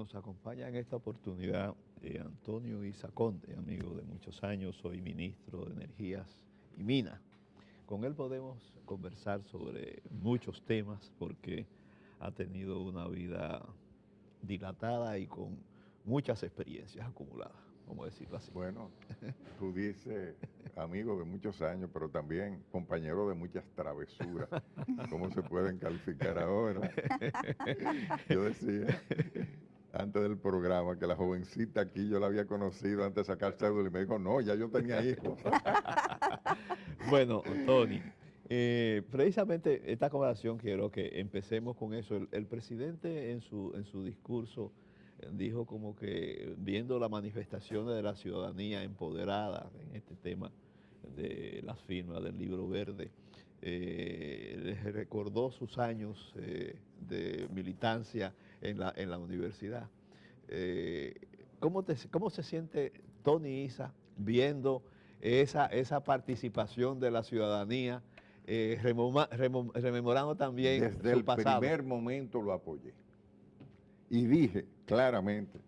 Nos acompaña en esta oportunidad Antonio Isaconte, amigo de muchos años, soy ministro de Energías y Minas. Con él podemos conversar sobre muchos temas porque ha tenido una vida dilatada y con muchas experiencias acumuladas, vamos a decirlo así. Bueno, tú dices amigo de muchos años, pero también compañero de muchas travesuras. ¿Cómo se pueden calificar ahora? Yo decía antes del programa que la jovencita aquí yo la había conocido antes de sacar cédula y me dijo, no, ya yo tenía hijos. Bueno, Tony, precisamente esta conversación quiero que empecemos con eso. El presidente en su discurso dijo como que viendo las manifestaciones de la ciudadanía empoderada en este tema de las firmas del Libro Verde, les recordó sus años de militancia en la universidad. ¿Cómo se siente Tony Isa viendo esa participación de la ciudadanía, rememorando también Desde su el pasado? primer momento lo apoyé. Y dije claramente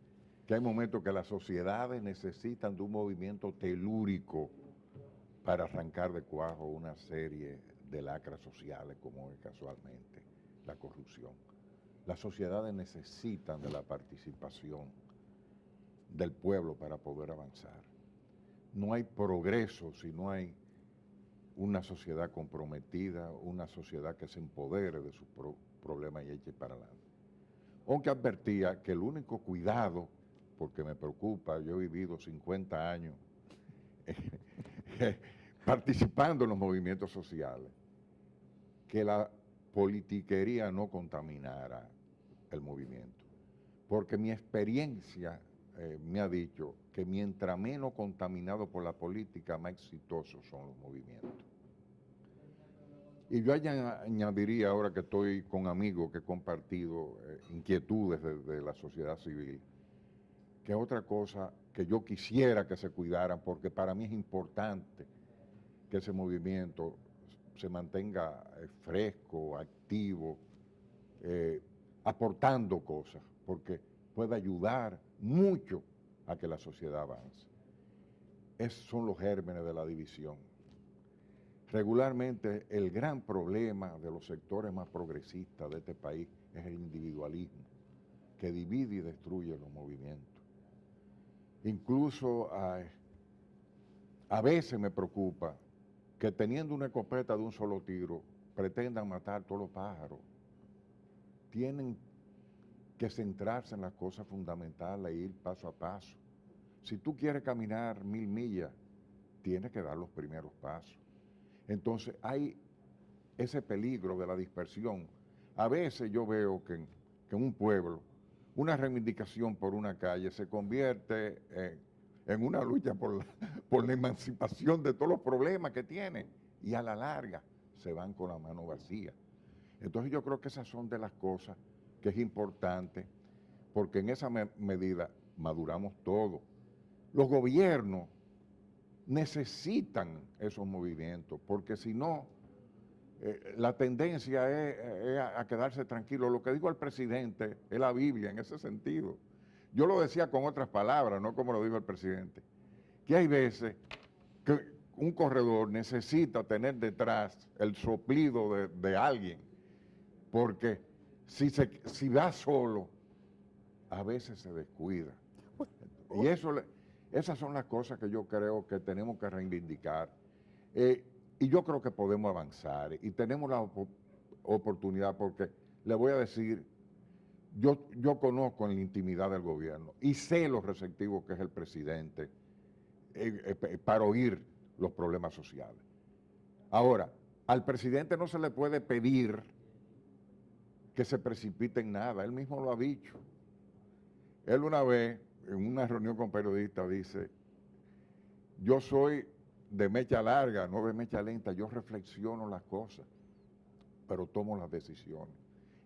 que hay momentos que las sociedades necesitan de un movimiento telúrico para arrancar de cuajo una serie de lacras sociales como es casualmente la corrupción. Las sociedades necesitan de la participación del pueblo para poder avanzar. No hay progreso si no hay una sociedad comprometida, una sociedad que se empodere de sus problemas y eche para adelante. Aunque advertía que el único cuidado, porque me preocupa, yo he vivido 50 años participando en los movimientos sociales, que la politiquería no contaminara el movimiento. Porque mi experiencia me ha dicho que mientras menos contaminado por la política, más exitosos son los movimientos. Y yo añadiría, ahora que estoy con amigos que he compartido inquietudes de la sociedad civil, que otra cosa que yo quisiera que se cuidaran, porque para mí es importante que ese movimiento se mantenga fresco, activo, aportando cosas, porque puede ayudar mucho a que la sociedad avance. Esos son los gérmenes de la división. Regularmente el gran problema de los sectores más progresistas de este país es el individualismo, que divide y destruye los movimientos. Incluso a veces me preocupa que teniendo una escopeta de un solo tiro pretendan matar todos los pájaros. Tienen que centrarse en las cosas fundamentales e ir paso a paso. Si tú quieres caminar 1000 millas, tienes que dar los primeros pasos. Entonces hay ese peligro de la dispersión. A veces yo veo que en un pueblo, una reivindicación por una calle se convierte en una lucha por la emancipación de todos los problemas que tiene, y a la larga se van con la mano vacía. Entonces yo creo que esas son de las cosas que es importante, porque en esa medida maduramos todos. Los gobiernos necesitan esos movimientos, porque si no, la tendencia es a quedarse tranquilo. Lo que digo al presidente es la Biblia en ese sentido. Yo lo decía con otras palabras, no como lo dijo el presidente, que hay veces que un corredor necesita tener detrás el soplido de alguien, porque si va solo, a veces se descuida. Y esas son las cosas que yo creo que tenemos que reivindicar. Y yo creo que podemos avanzar y tenemos la oportunidad, porque le voy a decir, yo conozco en la intimidad del gobierno y sé lo receptivo que es el presidente para oír los problemas sociales. Ahora, al presidente no se le puede pedir que se precipite en nada, él mismo lo ha dicho. Él una vez, en una reunión con periodistas, dice, yo soy de mecha larga, no de mecha lenta, yo reflexiono las cosas, pero tomo las decisiones.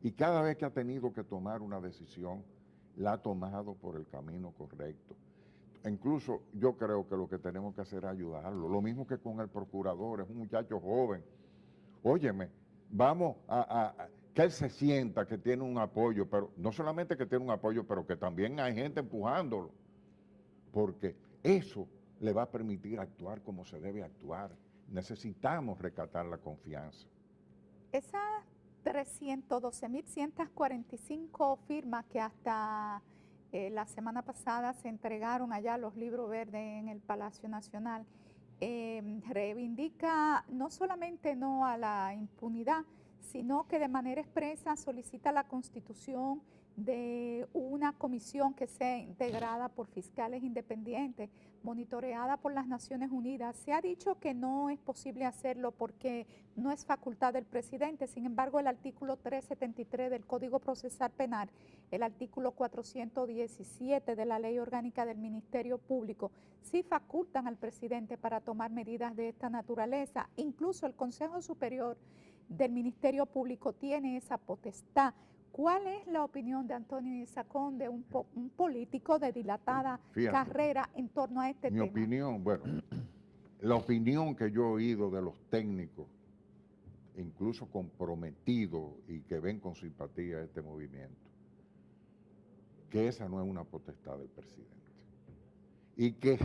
Y cada vez que ha tenido que tomar una decisión, la ha tomado por el camino correcto. Incluso yo creo que lo que tenemos que hacer es ayudarlo. Lo mismo que con el procurador, es un muchacho joven. Óyeme, vamos que él se sienta que tiene un apoyo, pero no solamente que tiene un apoyo, pero que también hay gente empujándolo, porque eso le va a permitir actuar como se debe actuar. Necesitamos rescatar la confianza. Esas 312.145 firmas que hasta la semana pasada se entregaron allá los libros verdes en el Palacio Nacional, reivindica no solamente no a la impunidad, sino que de manera expresa solicita la constitución de una comisión que sea integrada por fiscales independientes, monitoreada por las Naciones Unidas. Se ha dicho que no es posible hacerlo porque no es facultad del presidente. Sin embargo, el artículo 373 del Código Procesal Penal, el artículo 417 de la Ley Orgánica del Ministerio Público, sí facultan al presidente para tomar medidas de esta naturaleza. Incluso el Consejo Superior del Ministerio Público tiene esa potestad. ¿Cuál es la opinión de Antonio Isacón, de un político de dilatada carrera en torno a este tema? Mi opinión, bueno, la opinión que yo he oído de los técnicos, incluso comprometidos y que ven con simpatía este movimiento, que esa no es una potestad del presidente. Y que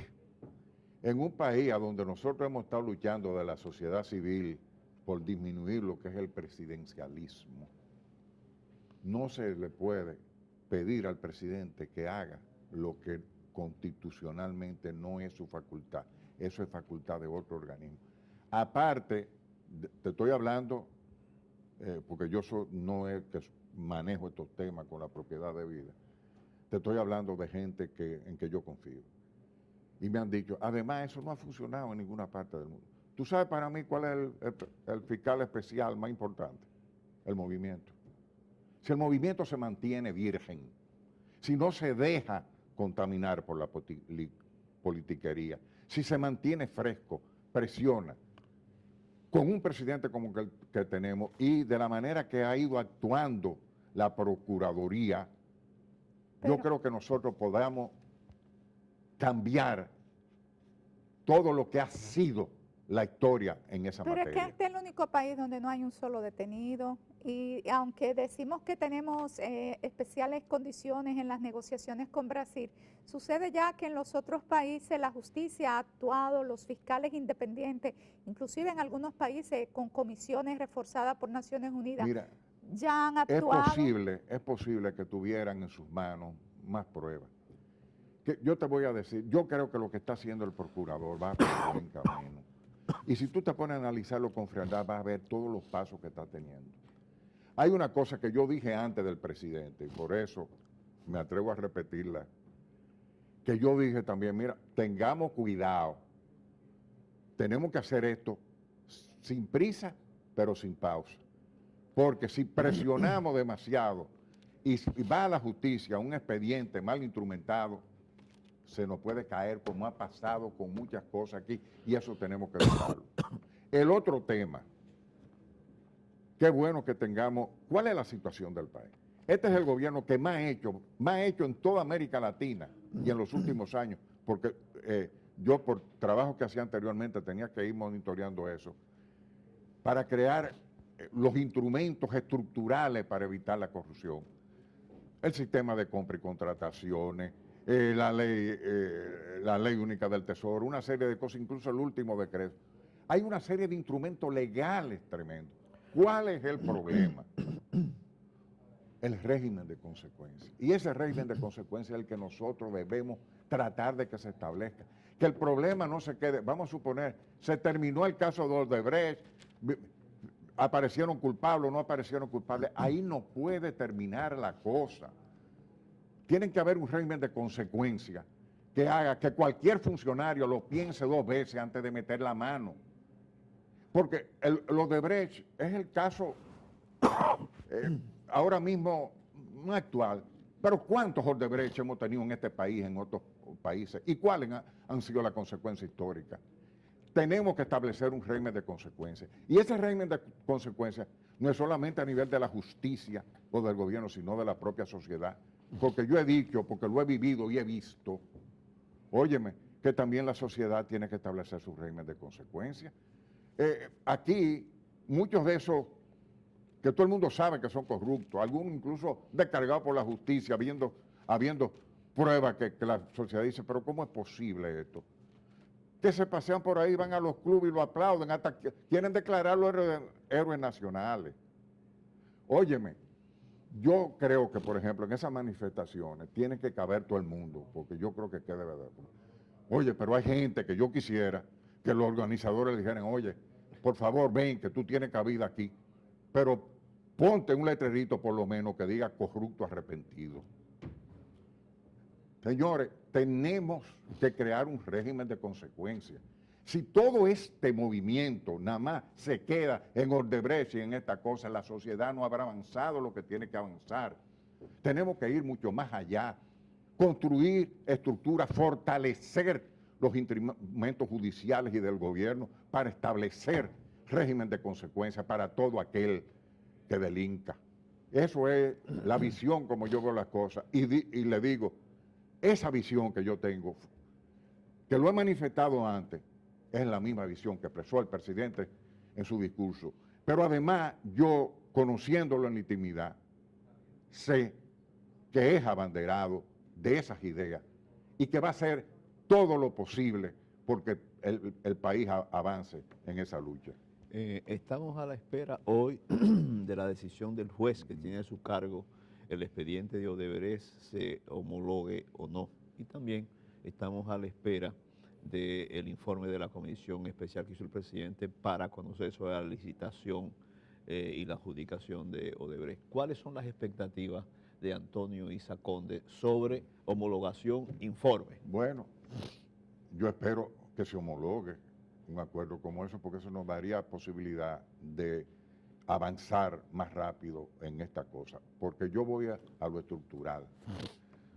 en un país a donde nosotros hemos estado luchando de la sociedad civil por disminuir lo que es el presidencialismo, no se le puede pedir al presidente que haga lo que constitucionalmente no es su facultad. Eso es facultad de otro organismo. Aparte, te estoy hablando, porque yo no es que manejo estos temas con la propiedad de vida, te estoy hablando de gente en que yo confío. Y me han dicho, además eso no ha funcionado en ninguna parte del mundo. ¿Tú sabes para mí cuál es el fiscal especial más importante? El movimiento. Si el movimiento se mantiene virgen, si no se deja contaminar por la politiquería, si se mantiene fresco, presiona, con un presidente como que tenemos y de la manera que ha ido actuando la Procuraduría, yo creo que nosotros podamos cambiar todo lo que ha sido la historia en esa materia. Pero es que este es el único país donde no hay un solo detenido y aunque decimos que tenemos especiales condiciones en las negociaciones con Brasil, sucede ya que en los otros países la justicia ha actuado, los fiscales independientes, inclusive en algunos países con comisiones reforzadas por Naciones Unidas, mira, ya han actuado. Es posible que tuvieran en sus manos más pruebas. Yo te voy a decir, yo creo que lo que está haciendo el procurador va por buen camino. Y si tú te pones a analizarlo con frialdad, vas a ver todos los pasos que está teniendo. Hay una cosa que yo dije antes del presidente, y por eso me atrevo a repetirla, que yo dije también, mira, tengamos cuidado, tenemos que hacer esto sin prisa, pero sin pausa. Porque si presionamos demasiado y va a la justicia un expediente mal instrumentado, se nos puede caer como ha pasado con muchas cosas aquí y eso tenemos que evitarlo. El otro tema, qué bueno que tengamos, ¿cuál es la situación del país? Este es el gobierno que más ha hecho en toda América Latina y en los últimos años, porque yo por trabajo que hacía anteriormente tenía que ir monitoreando eso, para crear los instrumentos estructurales para evitar la corrupción. El sistema de compra y contrataciones, la ley única del tesoro, una serie de cosas, incluso el último decreto. Hay una serie de instrumentos legales tremendos. ¿Cuál es el problema? El régimen de consecuencias. Y ese régimen de consecuencias es el que nosotros debemos tratar de que se establezca. Que el problema no se quede, vamos a suponer, se terminó el caso de Odebrecht, aparecieron culpables o no aparecieron culpables, ahí no puede terminar la cosa. Tiene que haber un régimen de consecuencias que haga que cualquier funcionario lo piense dos veces antes de meter la mano. Porque lo de Brecht es el caso ahora mismo no actual, pero ¿cuántos Odebrecht hemos tenido en este país, en otros países? ¿Y cuáles han sido las consecuencias históricas? Tenemos que establecer un régimen de consecuencias. Y ese régimen de consecuencias no es solamente a nivel de la justicia o del gobierno, sino de la propia sociedad. Porque yo he dicho, porque lo he vivido y he visto, óyeme, que también la sociedad tiene que establecer su régimen de consecuencias. Aquí, muchos de esos que todo el mundo sabe que son corruptos, algunos incluso descargados por la justicia, habiendo pruebas que la sociedad dice, pero ¿cómo es posible esto? Que se pasean por ahí, van a los clubes y lo aplauden, hasta que quieren declararlos héroes nacionales. Óyeme, yo creo que, por ejemplo, en esas manifestaciones tiene que caber todo el mundo, porque yo creo que quede verdad. Oye, pero hay gente que yo quisiera que los organizadores le dijeran, oye, por favor, ven, que tú tienes cabida aquí, pero ponte un letrerito por lo menos que diga corrupto arrepentido. Señores, tenemos que crear un régimen de consecuencias. Si todo este movimiento nada más se queda en Odebrecht y en esta cosa, la sociedad no habrá avanzado lo que tiene que avanzar. Tenemos que ir mucho más allá, construir estructuras, fortalecer los instrumentos judiciales y del gobierno para establecer régimen de consecuencias para todo aquel que delinca. Eso es la visión como yo veo las cosas. Y le digo, esa visión que yo tengo, que lo he manifestado antes, es la misma visión que expresó el presidente en su discurso. Pero además, yo, conociéndolo en la intimidad, sé que es abanderado de esas ideas y que va a hacer todo lo posible porque el país avance en esa lucha. Estamos a la espera hoy de la decisión del juez que tiene a su cargo el expediente de Odebrecht se homologue o no. Y también estamos a la espera del informe de la comisión especial que hizo el presidente para conocer sobre la licitación y la adjudicación de Odebrecht. ¿Cuáles son las expectativas de Antonio Isa Conde sobre homologación informe? Bueno, yo espero que se homologue un acuerdo como eso, porque eso nos daría posibilidad de avanzar más rápido en esta cosa, porque yo voy a lo estructural.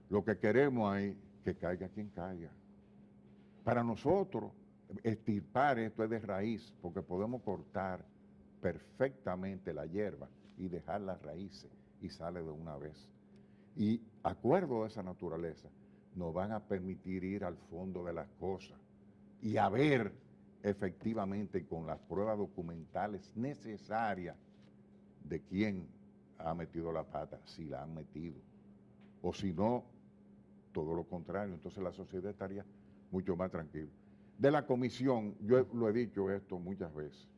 Lo que queremos es que caiga quien caiga. Para nosotros, extirpar esto es de raíz, porque podemos cortar perfectamente la hierba y dejar las raíces y sale de una vez. Y acuerdos de esa naturaleza nos van a permitir ir al fondo de las cosas y a ver efectivamente con las pruebas documentales necesarias de quién ha metido la pata, si la han metido, o si no, todo lo contrario, entonces la sociedad estaría mucho más tranquila. De la comisión, yo lo he dicho esto muchas veces,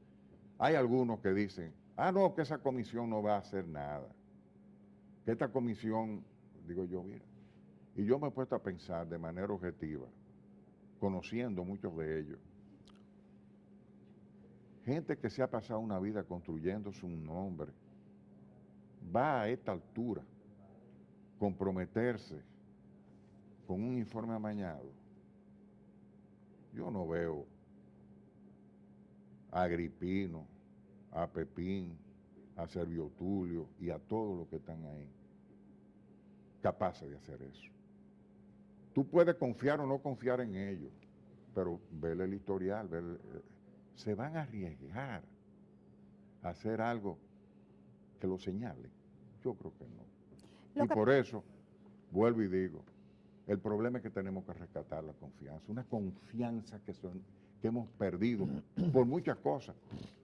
hay algunos que dicen, no, que esa comisión no va a hacer nada, que esta comisión, digo yo, mira, y yo me he puesto a pensar de manera objetiva, conociendo muchos de ellos, gente que se ha pasado una vida construyéndose un nombre, va a esta altura comprometerse con un informe amañado. Yo no veo a Agripino, a Pepín, a Servio Tulio y a todos los que están ahí capaces de hacer eso. Tú puedes confiar o no confiar en ellos, pero vele el historial, se van a arriesgar a hacer algo que lo señale. Yo creo que no. Y por eso, vuelvo y digo, el problema es que tenemos que rescatar la confianza, una confianza que hemos perdido por muchas cosas,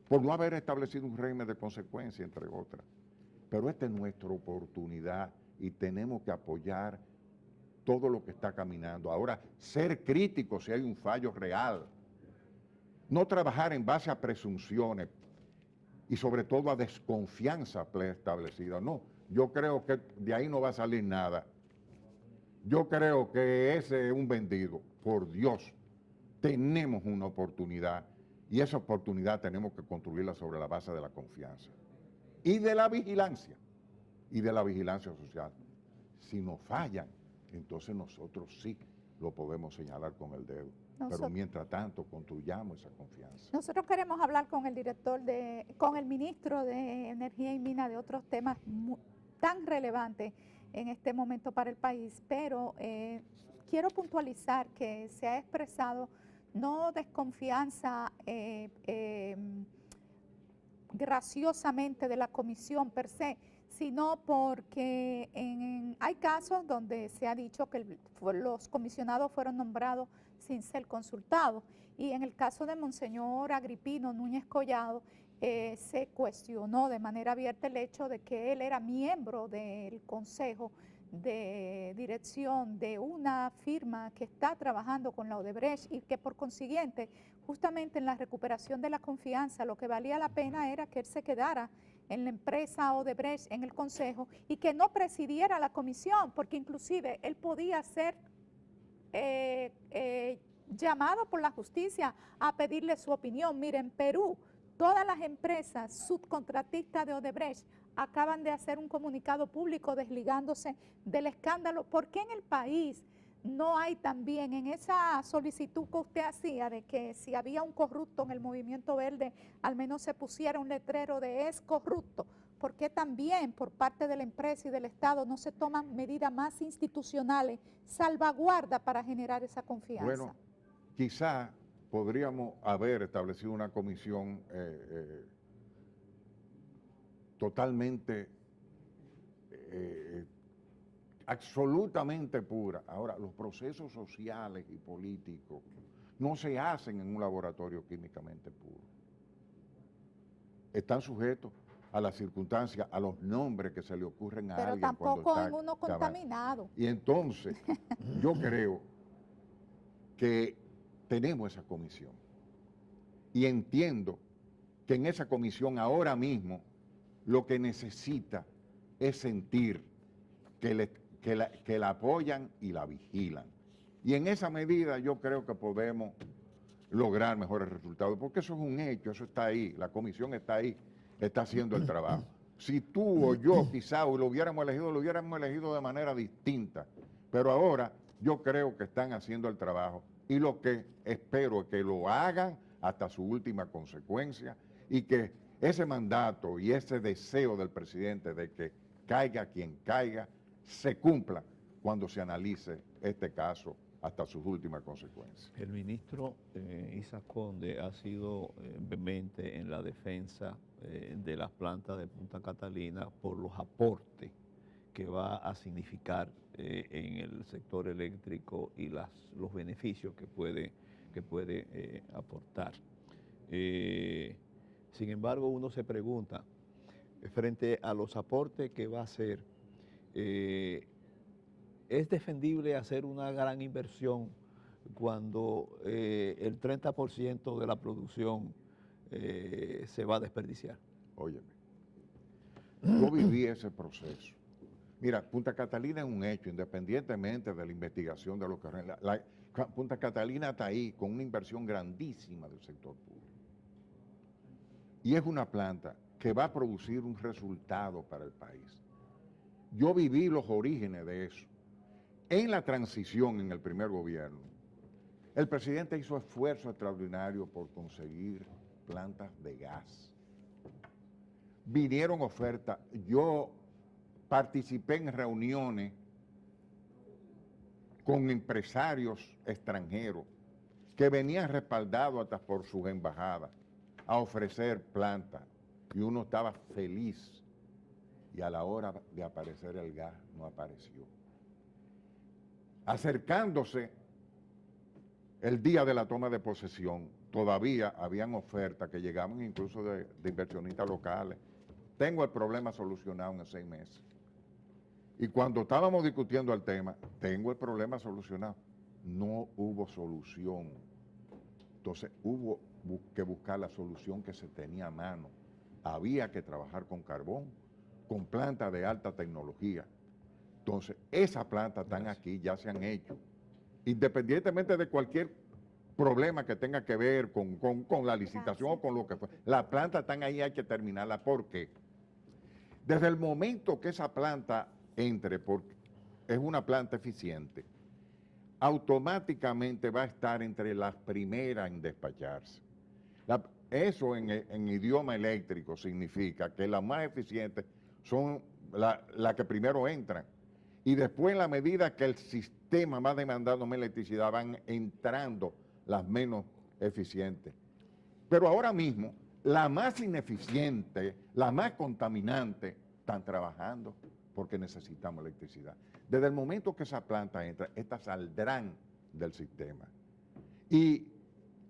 por no haber establecido un régimen de consecuencia, entre otras. Pero esta es nuestra oportunidad y tenemos que apoyar todo lo que está caminando. Ahora, ser críticos si hay un fallo real. No trabajar en base a presunciones y sobre todo a desconfianza preestablecida. No, yo creo que de ahí no va a salir nada. Yo creo que ese es un vendido. Por Dios, tenemos una oportunidad y esa oportunidad tenemos que construirla sobre la base de la confianza y de la vigilancia social. Si nos fallan, entonces nosotros sí lo podemos señalar con el dedo. Pero mientras tanto, construyamos esa confianza. Nosotros queremos hablar con el con el ministro de Energía y Minas de otros temas tan relevantes en este momento para el país, pero quiero puntualizar que se ha expresado no desconfianza graciosamente de la comisión per se, sino porque hay casos donde se ha dicho que los comisionados fueron nombrados sin ser consultados. Y en el caso de Monseñor Agripino Núñez Collado, se cuestionó de manera abierta el hecho de que él era miembro del consejo de dirección de una firma que está trabajando con la Odebrecht y que por consiguiente, justamente en la recuperación de la confianza, lo que valía la pena era que él se quedara en la empresa Odebrecht, en el consejo, y que no presidiera la comisión, porque inclusive él podía ser llamado por la justicia a pedirle su opinión. Mire, en Perú, todas las empresas subcontratistas de Odebrecht acaban de hacer un comunicado público desligándose del escándalo. ¿Por qué en el país no hay también en esa solicitud que usted hacía de que si había un corrupto en el Movimiento Verde, al menos se pusiera un letrero de es corrupto? ¿Por qué también por parte de la empresa y del Estado no se toman medidas más institucionales, salvaguarda para generar esa confianza? Bueno, quizá podríamos haber establecido una comisión totalmente, absolutamente pura. Ahora, los procesos sociales y políticos no se hacen en un laboratorio químicamente puro. Están sujetos a las circunstancias, a los nombres que se le ocurren a Pero alguien cuando tampoco está en uno contaminado. Y entonces, yo creo que tenemos esa comisión. Y entiendo que en esa comisión ahora mismo lo que necesita es sentir que la apoyan y la vigilan. Y en esa medida yo creo que podemos lograr mejores resultados, porque eso es un hecho, eso está ahí, la comisión está ahí, está haciendo el trabajo. Si tú o yo quizá lo hubiéramos elegido de manera distinta, pero ahora yo creo que están haciendo el trabajo y lo que espero es que lo hagan hasta su última consecuencia y que ese mandato y ese deseo del presidente de que caiga quien caiga, se cumpla cuando se analice este caso hasta sus últimas consecuencias. El ministro Isaac Conde ha sido vehemente en la defensa de las plantas de Punta Catalina por los aportes que va a significar en el sector eléctrico y los beneficios que puede aportar. Sin embargo, uno se pregunta, frente a los aportes que va a hacer, ¿es defendible hacer una gran inversión cuando el 30% de la producción se va a desperdiciar? Óyeme, yo viví ese proceso. Mira, Punta Catalina es un hecho, independientemente de la investigación de lo que... Punta Catalina está ahí con una inversión grandísima del sector público. Y es una planta que va a producir un resultado para el país. Yo viví los orígenes de eso. En la transición, en el primer gobierno, el presidente hizo esfuerzo extraordinario por conseguir plantas de gas. Vinieron ofertas. Yo participé en reuniones con empresarios extranjeros que venían respaldados hasta por sus embajadas a ofrecer plantas. Y uno estaba feliz. Y a la hora de aparecer el gas, no apareció. Acercándose el día de la toma de posesión, todavía habían ofertas que llegaban incluso de inversionistas locales. Tengo el problema solucionado en 6 meses. Y cuando estábamos discutiendo el tema, tengo el problema solucionado. No hubo solución. Entonces hubo que buscar la solución que se tenía a mano. Había que trabajar con carbón, con plantas de alta tecnología. Entonces, esas plantas están aquí, ya se han hecho. Independientemente de cualquier problema que tenga que ver con la licitación o con lo que fue. Las plantas están ahí, hay que terminarlas. ¿Por qué? Desde el momento que esa planta entre, porque es una planta eficiente, automáticamente va a estar entre las primeras en despacharse. Eso en idioma eléctrico significa que las más eficientes son las que primero entran. Y después, en la medida que el sistema va demandando más electricidad, van entrando las menos eficientes. Pero ahora mismo, la más ineficiente, la más contaminante, están trabajando porque necesitamos electricidad. Desde el momento que esa planta entra, estas saldrán del sistema. Y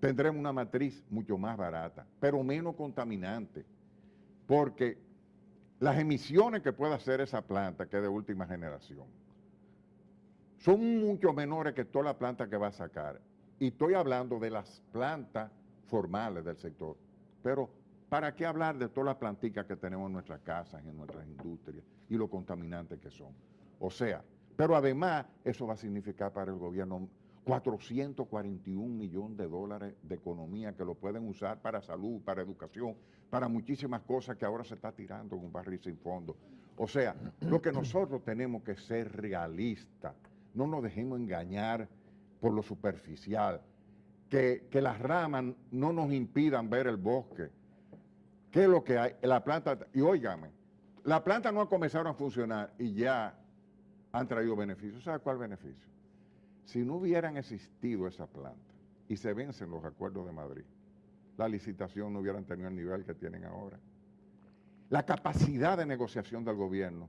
tendremos una matriz mucho más barata, pero menos contaminante, porque las emisiones que puede hacer esa planta, que es de última generación, son mucho menores que toda la planta que va a sacar. Y estoy hablando de las plantas formales del sector. Pero, ¿para qué hablar de todas las planticas que tenemos en nuestras casas, en nuestras industrias y lo contaminantes que son? O sea, pero además eso va a significar para el gobierno 441 millones de dólares de economía que lo pueden usar para salud, para educación, para muchísimas cosas que ahora se está tirando en un barril sin fondo. O sea, lo que nosotros tenemos que ser realistas, no nos dejemos engañar por lo superficial, que las ramas no nos impidan ver el bosque. ¿Qué es lo que hay? La planta, y óigame, la planta no ha comenzado a funcionar y ya han traído beneficios. ¿Sabe cuál beneficio? Si no hubieran existido esa planta y se vencen los acuerdos de Madrid, la licitación no hubieran tenido el nivel que tienen ahora. La capacidad de negociación del gobierno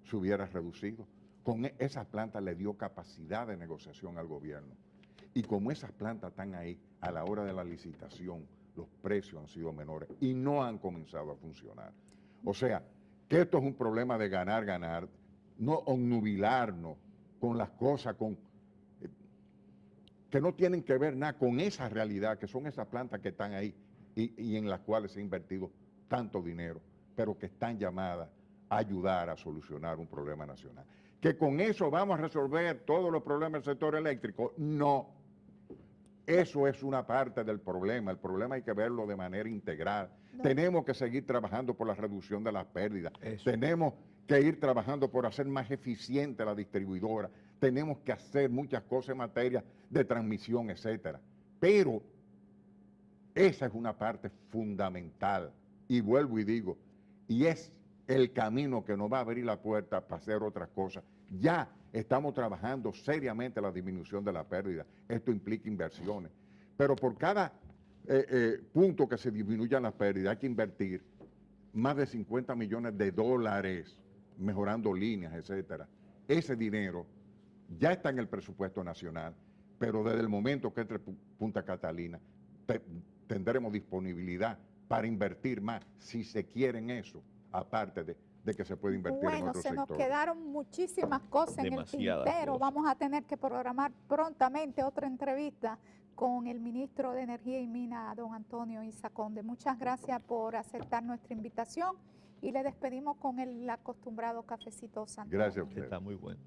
se hubiera reducido. Con esa planta le dio capacidad de negociación al gobierno. Y como esas plantas están ahí, a la hora de la licitación, los precios han sido menores y no han comenzado a funcionar. O sea, que esto es un problema de ganar, ganar, no obnubilarnos con las cosas que no tienen que ver nada con esa realidad, que son esas plantas que están ahí y en las cuales se ha invertido tanto dinero, pero que están llamadas a ayudar a solucionar un problema nacional. ¿Que con eso vamos a resolver todos los problemas del sector eléctrico? No. Eso es una parte del problema. El problema hay que verlo de manera integral. No. Tenemos que seguir trabajando por la reducción de las pérdidas. Eso. Tenemos que ir trabajando por hacer más eficiente la distribuidora. Tenemos que hacer muchas cosas en materia de transmisión, etcétera. Pero esa es una parte fundamental. Y vuelvo y digo, y es el camino que nos va a abrir la puerta para hacer otras cosas. Ya estamos trabajando seriamente la disminución de la pérdida. Esto implica inversiones. Pero por cada punto que se disminuyan las pérdidas hay que invertir más de 50 millones de dólares mejorando líneas, etcétera. Ese dinero ya está en el presupuesto nacional, pero desde el momento que entre Punta Catalina tendremos disponibilidad para invertir más, si se quiere en eso, aparte de que se puede invertir en otros sectores. Bueno, se nos quedaron muchísimas cosas en el tintero. Vamos a tener que programar prontamente otra entrevista con el ministro de Energía y Minas, don Antonio Isa Conde. Muchas gracias por aceptar nuestra invitación y le despedimos con el acostumbrado cafecito Santo. Gracias a usted. Está muy bueno.